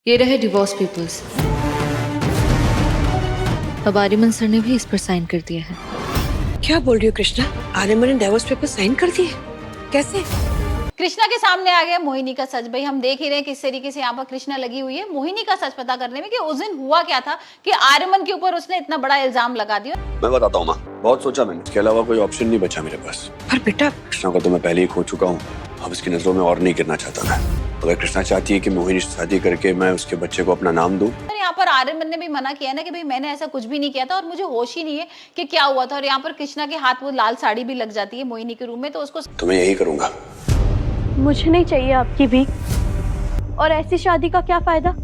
ये रहे divorce papers. अब आर्यमन सर ने भी इस पर साइन कर दिया है। क्या बोल रही हो कृष्णा? आर्यमन ने डिवोर्स पेपर साइन कर दिए? कैसे? कृष्णा के सामने आ गया मोहिनी का सच। भाई हम देख ही रहे हैं किस तरीके से यहाँ पर कृष्णा लगी हुई है मोहिनी का सच पता करने में कि उस दिन हुआ क्या था कि आर्यमन के ऊपर उसने इतना बड़ा इल्जाम लगा दिया। मैं बताता हूँ माँ, बहुत सोचा मैंने, इसके अलावा कोई ऑप्शन नहीं बचा मेरे पास। पर बेटा, कृष्णा को तो मैं पहले ही खो चुका हूँ, अब इसकी नजरों में और नहीं गिरना चाहता मैं। अगर कृष्णा चाहती है कि मोहिनी से शादी करके मैं उसके बच्चे को अपना नाम दूं, और यहाँ पर आर्यमन ने भी मना किया ना कि भाई मैंने ऐसा कुछ भी नहीं किया था और मुझे होश ही नहीं है कि क्या हुआ था। और यहाँ पर कृष्णा के हाथ वो लाल साड़ी भी लग जाती है मोहिनी के रूम में, तो उसको तो मैं यही करूंगा। मुझे नहीं चाहिए आपकी भीख, और ऐसी शादी का क्या फायदा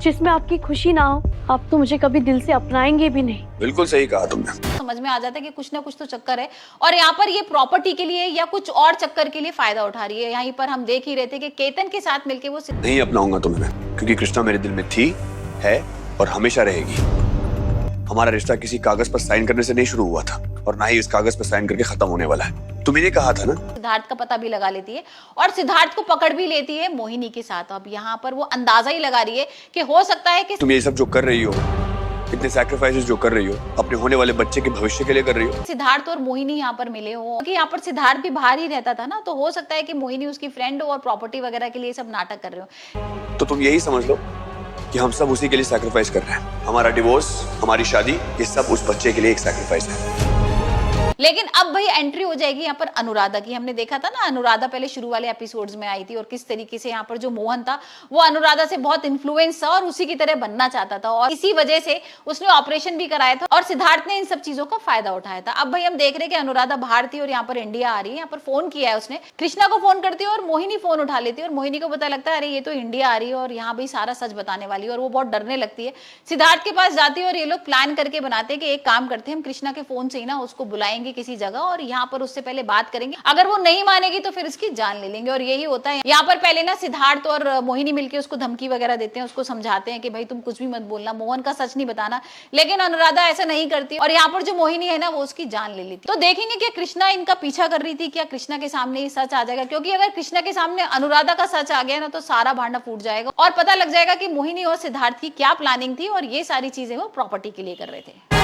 जिसमें आपकी खुशी ना हो। आप तो मुझे कभी दिल से अपनाएंगे भी नहीं। बिल्कुल सही कहा तुमने। समझ में आ जाता है कि कुछ ना कुछ तो चक्कर है और यहाँ पर ये प्रॉपर्टी के लिए या कुछ और चक्कर के लिए फायदा उठा रही है। यहाँ पर हम देख ही रहे थे कि केतन के साथ मिलकर वो नहीं अपनाऊंगा तुम्हें मैं, क्योंकि कृष्णा मेरे दिल में थी, है और हमेशा रहेगी। हमारा रिश्ता किसी कागज पर साइन करने से नहीं शुरू हुआ था और ना ही इस कागज पर साइन करके खत्म होने वाला है। तुमने कहा था ना। सिद्धार्थ का पता भी लगा लेती है और सिद्धार्थ को पकड़ भी लेती है मोहिनी के साथ। अब यहाँ पर वो अंदाजा ही लगा रही है कि हो सकता है कि तुम ये सब जो कर रही हो, इतने सैक्रिफाइसेस जो कर रही हो, अपने होने वाले बच्चे के भविष्य के लिए कर रही हो। सिद्धार्थ और मोहिनी यहाँ पर मिले हो, क्योंकि यहाँ पर सिद्धार्थ भी बाहर ही रहता था ना, तो हो सकता है कि मोहिनी उसकी फ्रेंड हो और प्रॉपर्टी वगैरह के लिए सब नाटक कर रहे हो। तो तुम यही समझ लो कि हम सब उसी के लिए सैक्रिफाइस कर रहे हैं। हमारा डिवोर्स, हमारी शादी, ये सब उस बच्चे के लिए एक सैक्रिफाइस है। लेकिन अब भाई एंट्री हो जाएगी यहाँ पर अनुराधा की। हमने देखा था ना, अनुराधा पहले शुरू वाले एपिसोड्स में आई थी और किस तरीके से यहाँ पर जो मोहन था वो अनुराधा से बहुत इन्फ्लुएंस था और उसी की तरह बनना चाहता था और इसी वजह से उसने ऑपरेशन भी कराया था और सिद्धार्थ ने इन सब चीजों का फायदा उठाया था। अब भाई हम देख रहे हैं कि अनुराधा बाहर थी और यहाँ पर इंडिया आ रही है। यहाँ पर फोन किया है उसने, कृष्णा को फोन करती है और मोहिनी फोन उठा लेती है और मोहिनी को पता लगता है अरे ये तो इंडिया आ रही है और यहाँ भाई सारा सच बताने वाली है और वो बहुत डरने लगती है। सिद्धार्थ के पास जाती है और ये लोग प्लान करके बनाते हैं कि एक काम करते हैं, हम कृष्णा के फोन से ही ना उसको बुलाएंगे किसी जगह और यहाँ पर उससे पहले बात करेंगे, अगर वो नहीं मानेगी तो फिर इसकी जान ले लेंगे। और यही होता है। यहाँ पर पहले ना सिद्धार्थ और मोहिनी मिलकर उसको धमकी वगैरह देते हैं, उसको समझाते हैं कि भाई तुम कुछ भी मत बोलना, मोहन का सच नहीं बताना, लेकिन अनुराधा ऐसा नहीं करती और यहाँ पर जो मोहिनी है ना वो उसकी जान ले लेती। तो देखेंगे कि कृष्णा इनका पीछा कर रही थी, क्या कृष्णा के सामने ये सच आ जाएगा? क्योंकि अगर कृष्णा के सामने अनुराधा का सच आ गया ना तो सारा भांडा फूट जाएगा और पता लग जाएगा कि मोहिनी और सिद्धार्थ की क्या प्लानिंग थी और ये सारी चीजें वो प्रॉपर्टी के लिए कर रहे थे।